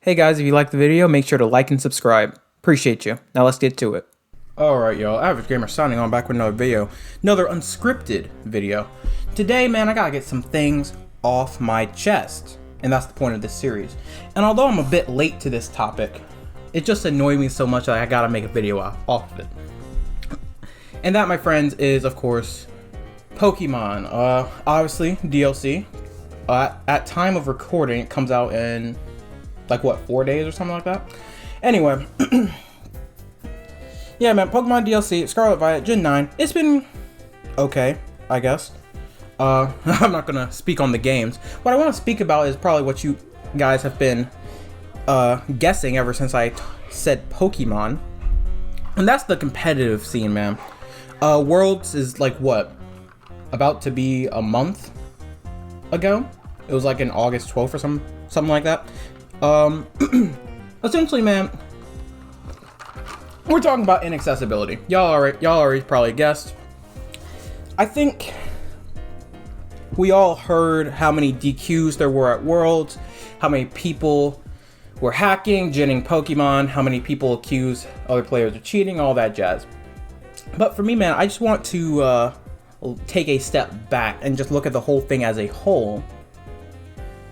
Hey guys, if you liked the video, make sure to like and subscribe. Appreciate you. Now let's get to it. Alright y'all, Average Gamer signing on back with another video. Another unscripted video. Today, man, I gotta get some things off my chest. And that's the point of this series. And although I'm a bit late to this topic, it just annoyed me so much that I gotta make a video off of it. And that, my friends, is, of course, Pokemon. Obviously, DLC. At time of recording, it comes out in, like, what, 4 days or something like that? Anyway. Yeah, man, Pokemon DLC, Scarlet Violet, Gen 9. It's been okay, I guess. I'm not gonna speak on the games. What I want to speak about is probably what you guys have been guessing ever since I said Pokemon. And that's the competitive scene, man. Worlds is like what? About to be a month ago? It was like in August 12th or something like that. Essentially, man, we're talking about inaccessibility. Y'all already probably guessed. I think we all heard how many DQs there were at Worlds, how many people were hacking, ginning Pokemon, how many people accuse other players of cheating, all that jazz. But for me, man, I just want to take a step back and just look at the whole thing as a whole,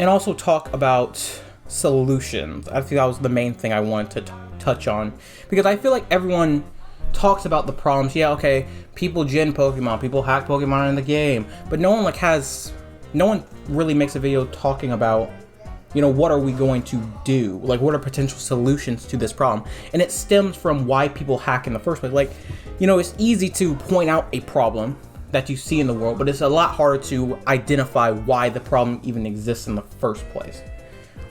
and also talk about solutions. I think that was the main thing I wanted to touch on, because I feel like everyone talks about the problems. Yeah, okay, people gen Pokemon, people hack Pokemon in the game, but no one really makes a video talking about, you know, what are we going to do? Like, what are potential solutions to this problem? And it stems from why people hack in the first place. Like, you know, it's easy to point out a problem that you see in the world, but it's a lot harder to identify why the problem even exists in the first place.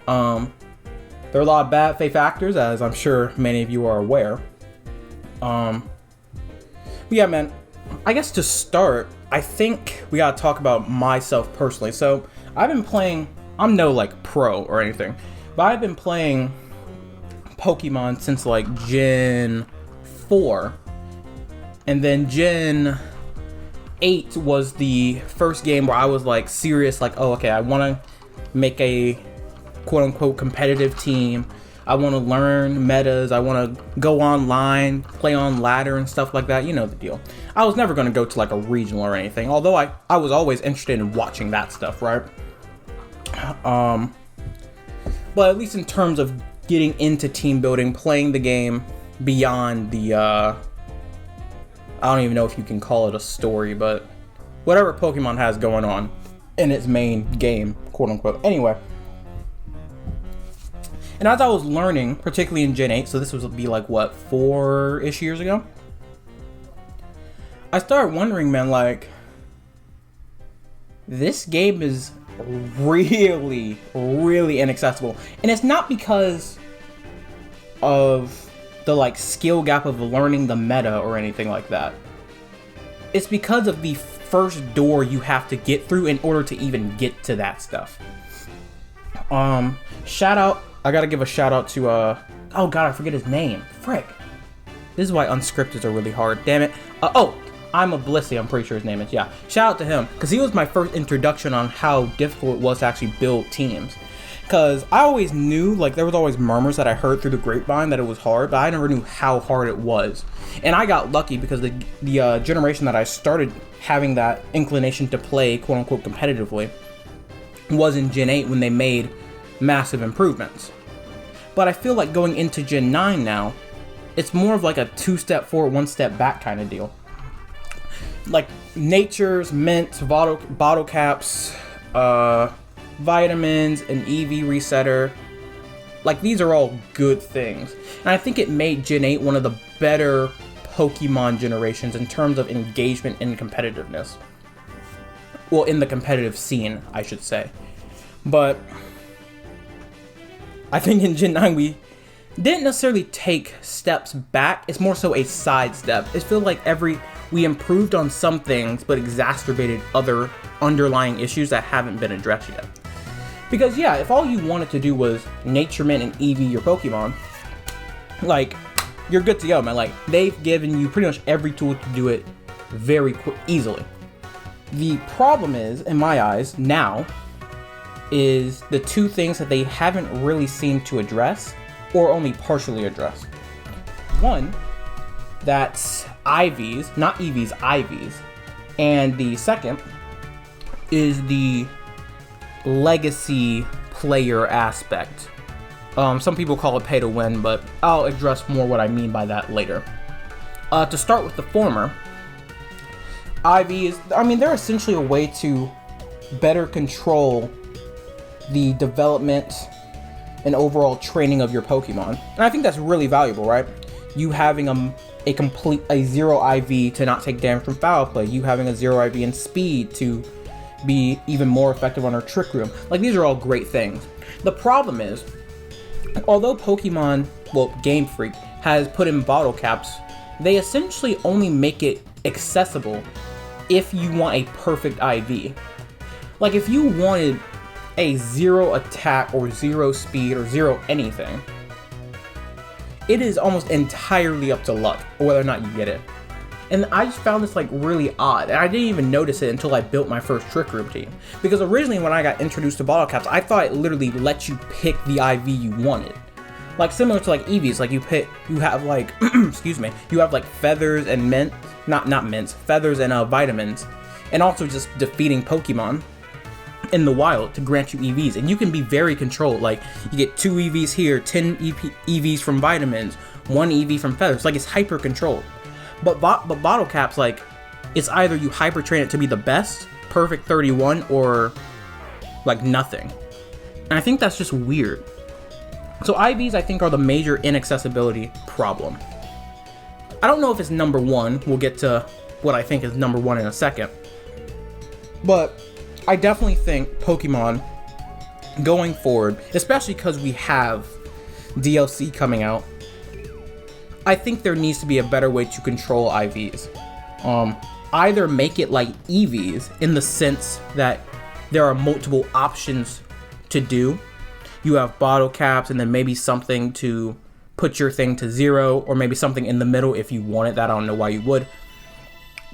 There are a lot of bad faith actors, as I'm sure many of you are aware. But yeah, man, I guess to start, I think we gotta talk about myself personally. So I've been playing, I'm no like pro or anything, but I've been playing Pokemon since like Gen 4. And then Gen 8 was the first game where I was like serious, like, oh, okay, I wanna make a quote-unquote competitive team. I want to learn metas. I want to go online, play on ladder and stuff like that. You know the deal. I was never going to go to like a regional or anything, although I was always interested in watching that stuff, right? But at least in terms of getting into team building, playing the game beyond the, I don't even know if you can call it a story, but whatever Pokemon has going on in its main game, quote-unquote. Anyway. And as I was learning, particularly in Gen 8, so this would be like, what, 4-ish years ago? I started wondering, man, like, this game is really, really inaccessible. And it's not because of the, like, skill gap of learning the meta or anything like that. It's because of the first door you have to get through in order to even get to that stuff. I gotta give a shout out to, oh god, I forget his name. Frick. This is why unscripted are really hard. Damn it. I'm a Blissey, I'm pretty sure his name is. Yeah. Shout out to him, because he was my first introduction on how difficult it was to actually build teams. Because I always knew, like, there was always murmurs that I heard through the grapevine that it was hard, but I never knew how hard it was. And I got lucky because the generation that I started having that inclination to play, quote-unquote, competitively, was in Gen 8 when they made massive improvements. But I feel like going into Gen 9 now, it's more of like a 2-step forward, 1-step back kind of deal. Like natures, mints, bottle caps, vitamins, an EV resetter. Like, these are all good things. And I think it made Gen 8 one of the better Pokemon generations in terms of engagement and competitiveness. Well, in the competitive scene, I should say. But I think in Gen 9 we didn't necessarily take steps back. It's more so a sidestep. It feels like we improved on some things, but exacerbated other underlying issues that haven't been addressed yet. Because yeah, if all you wanted to do was Nature Mint and EV your Pokemon, like, you're good to go, man. Like, they've given you pretty much every tool to do it very easily. The problem is, in my eyes, now, is the two things that they haven't really seemed to address or only partially address. One, that's IVs, not EVs, IVs. And the second is the legacy player aspect. Some people call it pay to win, but I'll address more what I mean by that later. To start with the former, IVs, they're essentially a way to better control the development and overall training of your Pokemon. And I think that's really valuable, right? You having a 0 IV to not take damage from foul play, you having a 0 IV in speed to be even more effective on our Trick Room. Like, these are all great things. The problem is, although Pokemon, Game Freak, has put in bottle caps, they essentially only make it accessible if you want a perfect IV. Like, if you wanted a 0 attack or 0 speed or 0 anything, it is almost entirely up to luck whether or not you get it. And I just found this really odd, and I didn't even notice it until I built my first Trick Room team. Because originally when I got introduced to bottle caps, I thought it literally let you pick the IV you wanted. Like, similar to EVs, you have excuse me, you have feathers and mint, not mints, feathers and vitamins, and also just defeating Pokemon in the wild to grant you EVs. And you can be very controlled, you get 2 EVs here, 10 EVs from vitamins, 1 EV from feathers, it's hyper controlled. But bottle caps, it's either you hyper train it to be the best, perfect 31, or nothing. And I think that's just weird. So IVs, I think, are the major inaccessibility problem. I don't know if it's number one. We'll get to what I think is number one in a second. But I definitely think Pokemon, going forward, especially because we have DLC coming out, I think there needs to be a better way to control IVs. Either make it like EVs in the sense that there are multiple options to do. You have bottle caps and then maybe something to put your thing to 0, or maybe something in the middle if you wanted that. I don't know why you would.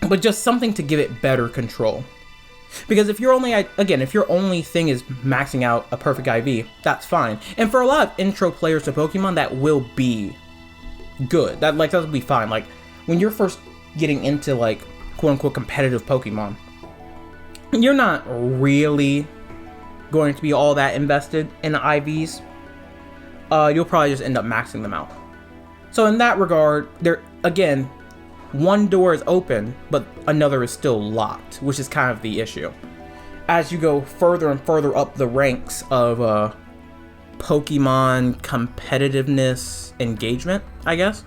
But just something to give it better control. Because if your only thing is maxing out a perfect IV, that's fine. And for a lot of intro players to Pokemon, that will be good. That'll be fine. When you're first getting into quote unquote competitive Pokemon, you're not really going to be all that invested in the IVs. You'll probably just end up maxing them out. So in that regard, one door is open, but another is still locked, which is kind of the issue. As you go further and further up the ranks of Pokemon competitiveness engagement, I guess,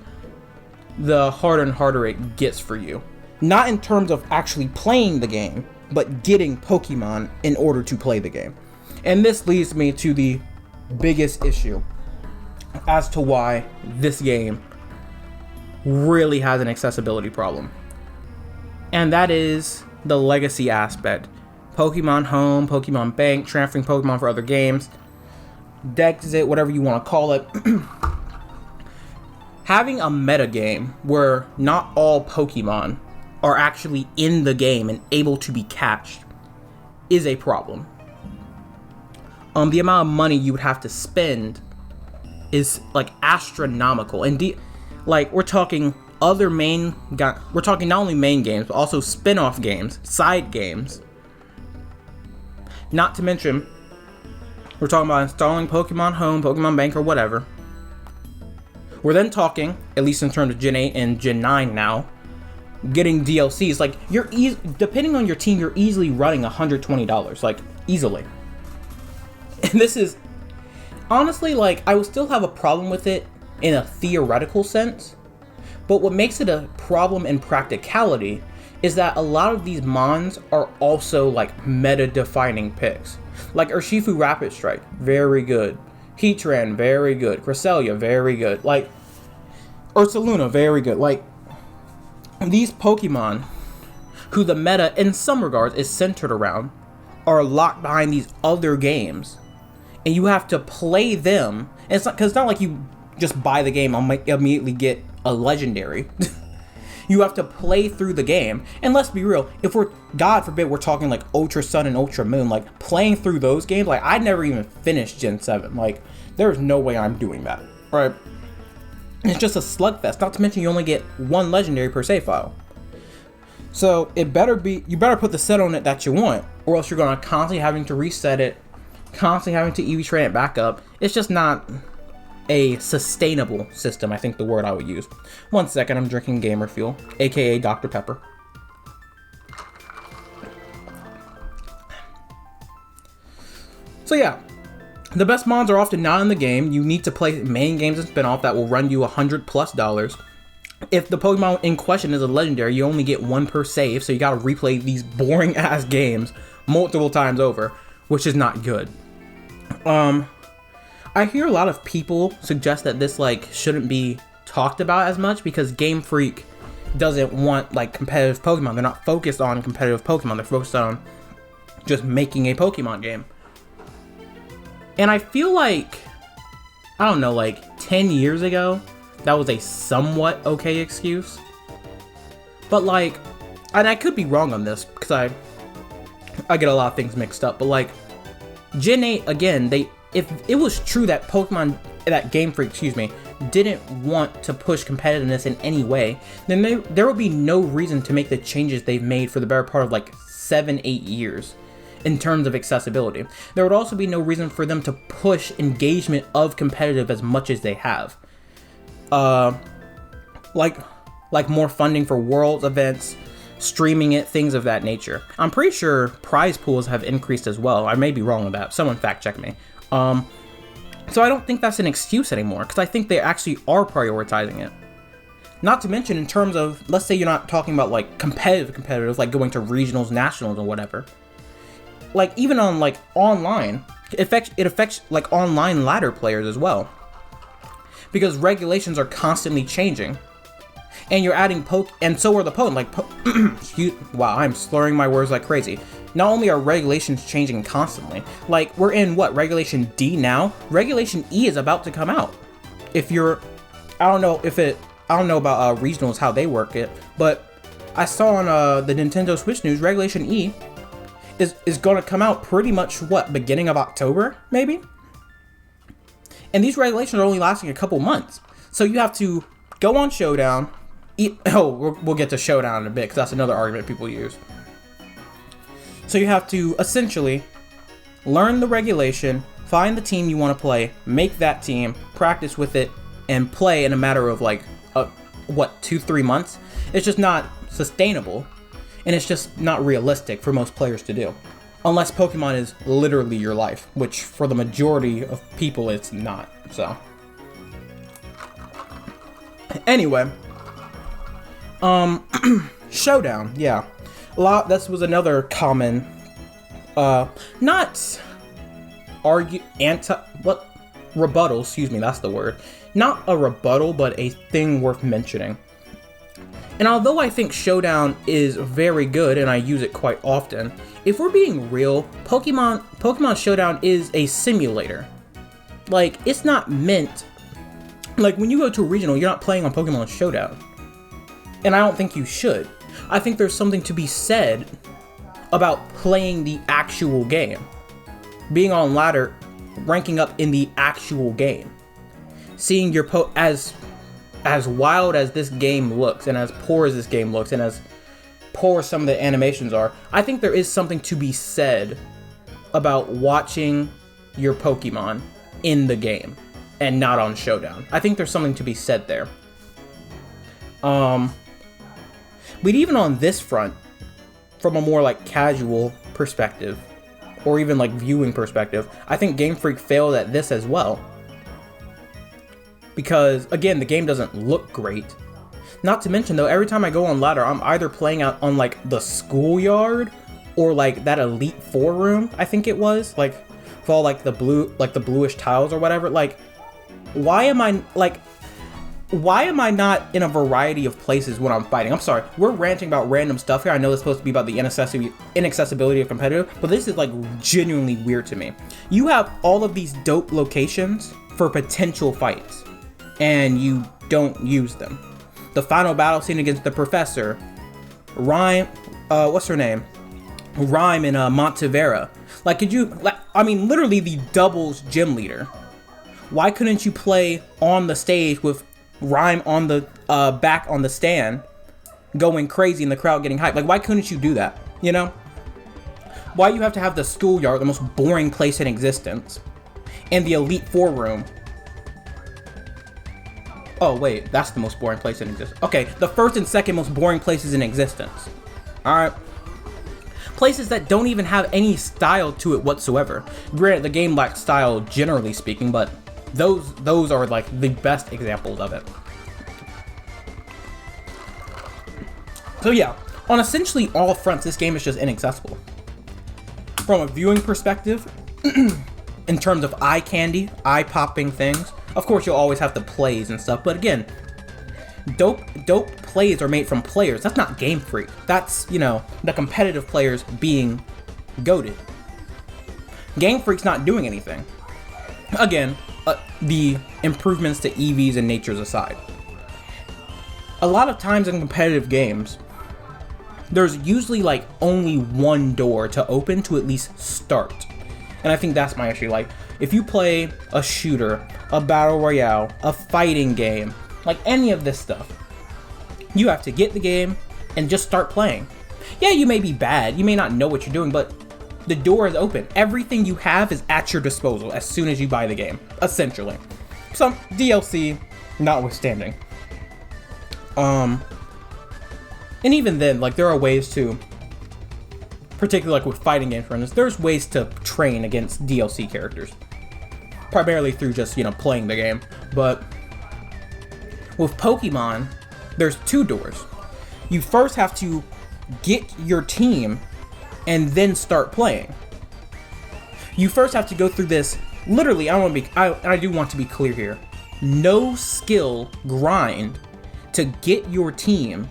the harder and harder it gets for you. Not in terms of actually playing the game, but getting Pokemon in order to play the game. And this leads me to the biggest issue as to why this game really has an accessibility problem. And that is the legacy aspect. Pokemon Home, Pokemon Bank, transferring Pokemon for other games, Dexit, whatever you want to call it. Having a meta game where not all Pokemon are actually in the game and able to be catched is a problem. The amount of money you would have to spend is astronomical. And we're talking we're talking not only main games, but also spin-off games, side games. Not to mention, we're talking about installing Pokemon Home, Pokemon Bank, or whatever. We're then talking, at least in terms of Gen 8 and Gen 9 now, getting DLCs. Depending on your team, you're easily running $120, easily. And this is, honestly, I would still have a problem with it in a theoretical sense. But what makes it a problem in practicality is that a lot of these mons are also meta-defining picks. Urshifu Rapid Strike, very good. Heatran, very good. Cresselia, very good. Ursaluna, very good. These Pokemon, who the meta, in some regards, is centered around, are locked behind these other games. And you have to play them. And it's not like you just buy the game and immediately get a legendary. You have to play through the game. And let's be real, if we're, God forbid, we're talking like Ultra Sun and Ultra Moon, like playing through those games, like I never even finished Gen 7. Like there's no way I'm doing that, right? It's just a slugfest, not to mention you only get one legendary per save file. So it better be, you better put the set on it that you want, or else you're gonna constantly having to reset it, constantly having to EV train it back up. It's just not a sustainable system, I think the word I would use. 1 second, I'm drinking Gamer Fuel, aka Dr. Pepper. So yeah, the best mons are often not in the game. You need to play main games and spin-off that will run you $100+. If the Pokemon in question is a legendary, you only get one per save, so you gotta replay these boring ass games multiple times over, which is not good. I hear a lot of people suggest that this like shouldn't be talked about as much because Game Freak doesn't want like competitive Pokemon. They're not focused on competitive Pokemon. They're focused on just making a Pokemon game. And I feel like, I don't know, like 10 years ago, that was a somewhat okay excuse. But like, and I could be wrong on this because I get a lot of things mixed up, but like Gen 8, again, if it was true that Game Freak, didn't want to push competitiveness in any way, then there would be no reason to make the changes they've made for the better part of like 7-8 years in terms of accessibility. There would also be no reason for them to push engagement of competitive as much as they have. Like more funding for world events, streaming it, things of that nature. I'm pretty sure prize pools have increased as well. I may be wrong on that. Someone fact check me. So I don't think that's an excuse anymore, because I think they actually are prioritizing it. Not to mention in terms of, let's say you're not talking about like competitive, like going to regionals, nationals, or whatever. Like even on like online, it affects like online ladder players as well. Because regulations are constantly changing. And you're adding and so are the wow, I'm slurring my words like crazy. Not only are regulations changing constantly, like we're in Regulation D now. Regulation E is about to come out. If you're, I don't know about regionals, how they work it, but I saw on the Nintendo Switch news, Regulation E is going to come out pretty much beginning of October, maybe? And these regulations are only lasting a couple months. So you have to go on Showdown. We'll get to Showdown in a bit, because that's another argument people use. So you have to essentially learn the regulation, find the team you want to play, make that team, practice with it, and play in a matter of 2-3 months. It's just not sustainable, and it's just not realistic for most players to do. Unless Pokemon is literally your life, which for the majority of people it's not, so. Anyway. Showdown, yeah. This was another common, rebuttal, that's the word. Not a rebuttal, but a thing worth mentioning. And although I think Showdown is very good and I use it quite often, if we're being real, Pokemon Showdown is a simulator. Like, it's not meant, like when you go to a regional, you're not playing on Pokemon Showdown. And I don't think you should. I think there's something to be said about playing the actual game. Being on ladder, ranking up in the actual game. Seeing your as wild as this game looks, and as poor as this game looks, and as poor as some of the animations are, I think there is something to be said about watching your Pokemon in the game and not on Showdown. I think there's something to be said there. But even on this front, from a more like casual perspective, or even like viewing perspective, I think Game Freak failed at this as well. Because again, the game doesn't look great. Not to mention though, every time I go on ladder, I'm either playing out on like the schoolyard or like that Elite Four room, I think it was, like with all like the bluish tiles or whatever. Like, why am I not in a variety of places when I'm fighting? I'm sorry, we're ranting about random stuff here. I know it's supposed to be about the inaccessibility of competitive, but this is like genuinely weird to me. You have all of these dope locations for potential fights, and you don't use them. the final battle scene against the professor, Rhyme, what's her name? Rhyme in Montevera. Like, could you, like, I mean, literally the doubles gym leader. Why couldn't you play on the stage with Rhyme on the, back on the stand, going crazy and the crowd getting hyped? Like, why couldn't you do that, you know? Why you have to have the schoolyard, the most boring place in existence, and the Elite Four room? Oh, wait, that's the most boring place in existence. Okay, the first and second most boring places in existence. Alright. Places that don't even have any style to it whatsoever. Granted, the game lacks style generally speaking, but those are like the best examples of it. So yeah, on essentially all fronts, this game is just inaccessible. From a viewing perspective, in terms of eye candy, eye-popping things, of course you'll always have the plays and stuff, but again, dope plays are made from players. That's not Game Freak. That's, you know, the competitive players being goated. Game Freak's not doing anything. Again, the improvements to EVs and natures aside. A lot of times in competitive games, there's usually like only one door to open to at least start. And I think that's my issue. Like, if you play a shooter, a battle royale, a fighting game, like any of this stuff, you have to get the game and just start playing. Yeah, you may be bad, you may not know what you're doing, but the door is open. Everything you have is at your disposal as soon as you buy the game, essentially. Some DLC notwithstanding. And even then, like, there are ways to, particularly like with fighting games, for instance, there's ways to train against DLC characters. Primarily through just, you know, playing the game. But with Pokemon, there's two doors. You first have to get your team and then start playing. You first have to go through this, literally, I do want to be clear here. No skill grind to get your team.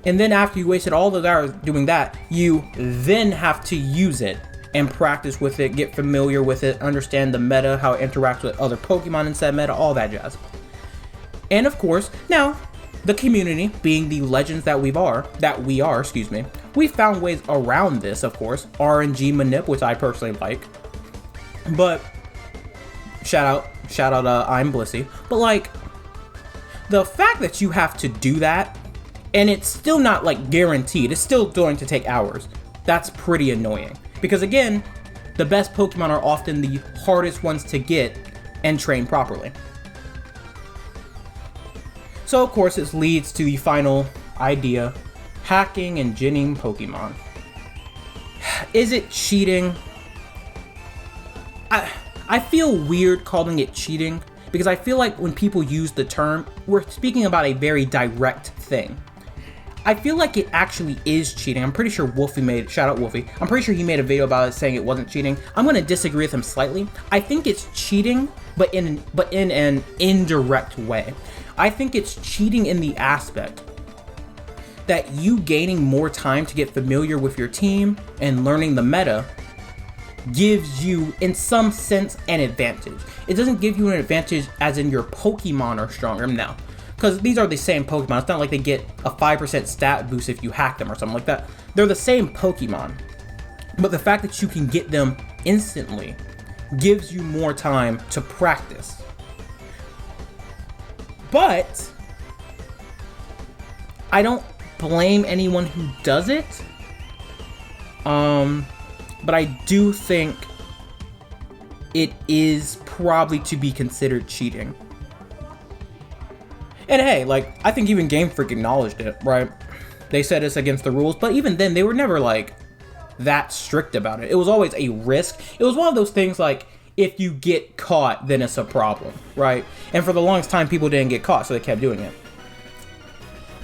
And then after you wasted all those hours doing that, you then have to use it and practice with it, get familiar with it, understand the meta, how it interacts with other Pokemon in said meta, all that jazz. And of course, now, the community, being the legends that we are, we found ways around this, of course. RNG manip, which I personally like. But, shout out, I'm Blissey. But like, the fact that you have to do that, and it's still not like guaranteed, it's still going to take hours, that's pretty annoying. Because again, the best Pokemon are often the hardest ones to get and train properly. So of course this leads to the final idea, hacking and ginning Pokemon. Is it cheating? I feel weird calling it cheating because I feel like when people use the term, we're speaking about a very direct thing. I feel like it actually is cheating. I'm pretty sure Wolfie shout out Wolfie. I'm pretty sure he made a video about it saying it wasn't cheating. I'm gonna disagree with him slightly. I think it's cheating, but in an indirect way. I think it's cheating in the aspect that you gaining more time to get familiar with your team and learning the meta gives you, in some sense, an advantage. It doesn't give you an advantage as in your Pokemon are stronger, no. Because these are the same Pokemon. It's not like they get a 5% stat boost if you hack them or something like that. They're the same Pokemon. But the fact that you can get them instantly gives you more time to practice. But I don't blame anyone who does it. But I do think it is probably to be considered cheating. And hey, like, I think even Game Freak acknowledged it, right? They said it's against the rules, but even then, they were never, like, that strict about it. It was always a risk. It was one of those things, like, if you get caught, then it's a problem, right? And for the longest time, people didn't get caught, so they kept doing it.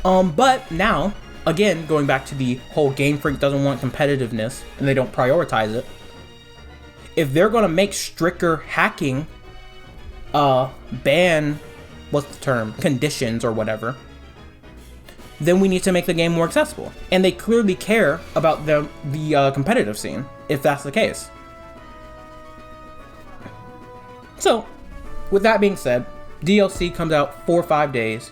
But now, again, going back to the whole Game Freak doesn't want competitiveness, and they don't prioritize it. If they're gonna make stricter hacking, ban, what's the term, conditions or whatever, then we need to make the game more accessible. And they clearly care about the competitive scene, if that's the case. So, with that being said, DLC comes out 4 or 5 days.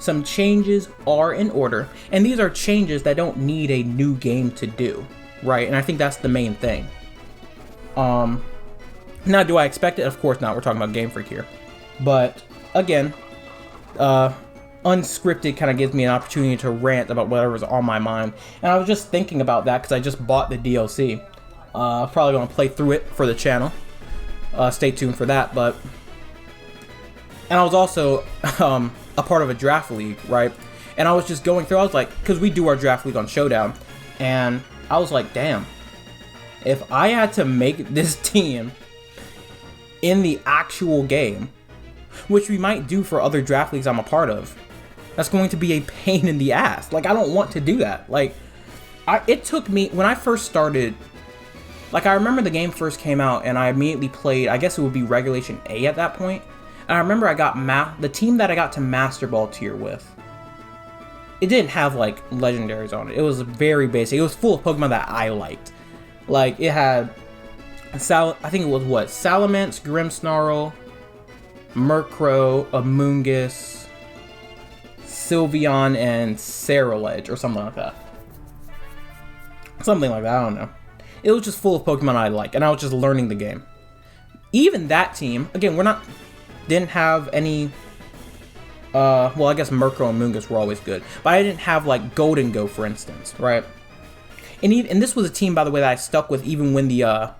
some changes are in order, and these are changes that don't need a new game to do, right? And I think that's the main thing. Now, do I expect it? Of course not. We're talking about Game Freak here. But, again, Unscripted kind of gives me an opportunity to rant about whatever's on my mind. And I was just thinking about that because I just bought the DLC. Probably going to play through it for the channel. Stay tuned for that. And I was also a part of a draft league, right? And I was just going through, I was like, because we do our draft league on Showdown. And I was like, damn. If I had to make this team in the actual game, which we might do for other draft leagues I'm a part of, that's going to be a pain in the ass. Like, I don't want to do that. Like, it took me, when I first started, like, I remember the game first came out, and I immediately played, I guess it would be Regulation A at that point. And I remember I got, the team that I got to Master Ball tier with, it didn't have, like, legendaries on it. It was very basic. It was full of Pokemon that I liked. Like, it had, I think it was, what, Salamence, Grimmsnarl, Murkrow, Amoonguss, Sylveon, and Ceruledge, or something like that. Something like that, I don't know. It was just full of Pokemon I like, and I was just learning the game. Even that team, again, didn't have any, well, I guess Murkrow and Amoonguss were always good, but I didn't have, like, Golden Go, for instance, right? And this was a team, by the way, that I stuck with even when the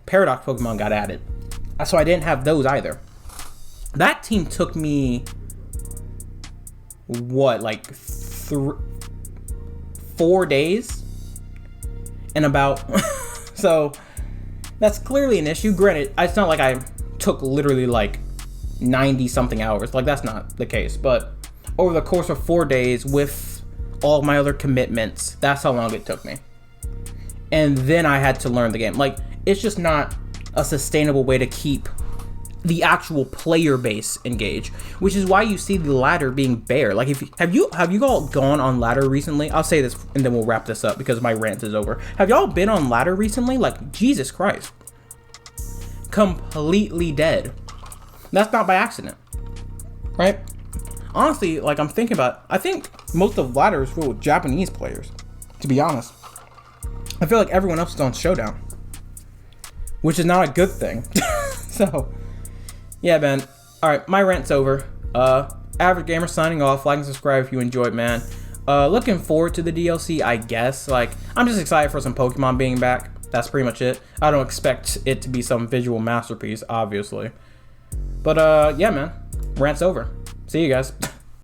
Paradox Pokemon got added. So I didn't have those either. That team took me, what, like 4 days? And about, so that's clearly an issue. Granted, it's not like I took literally like 90 something hours. Like, that's not the case. But over the course of 4 days with all my other commitments, that's how long it took me. And then I had to learn the game. Like, it's just not a sustainable way to keep the actual player base engaged, which is why you see the ladder being bare. Like, have you all gone on ladder recently? I'll say this and then we'll wrap this up because my rant is over. Have y'all been on ladder recently? Like, Jesus Christ, completely dead. That's not by accident, right? Honestly, like, I'm thinking about, I think most of ladder is full with Japanese players, to be honest. I feel like everyone else is on Showdown, which is not a good thing. So, yeah, man. Alright, my rant's over. Average Gamer signing off. Like and subscribe if you enjoyed, man. Looking forward to the DLC, I guess. Like, I'm just excited for some Pokemon being back. That's pretty much it. I don't expect it to be some visual masterpiece, obviously. But, yeah, man. Rant's over. See you guys.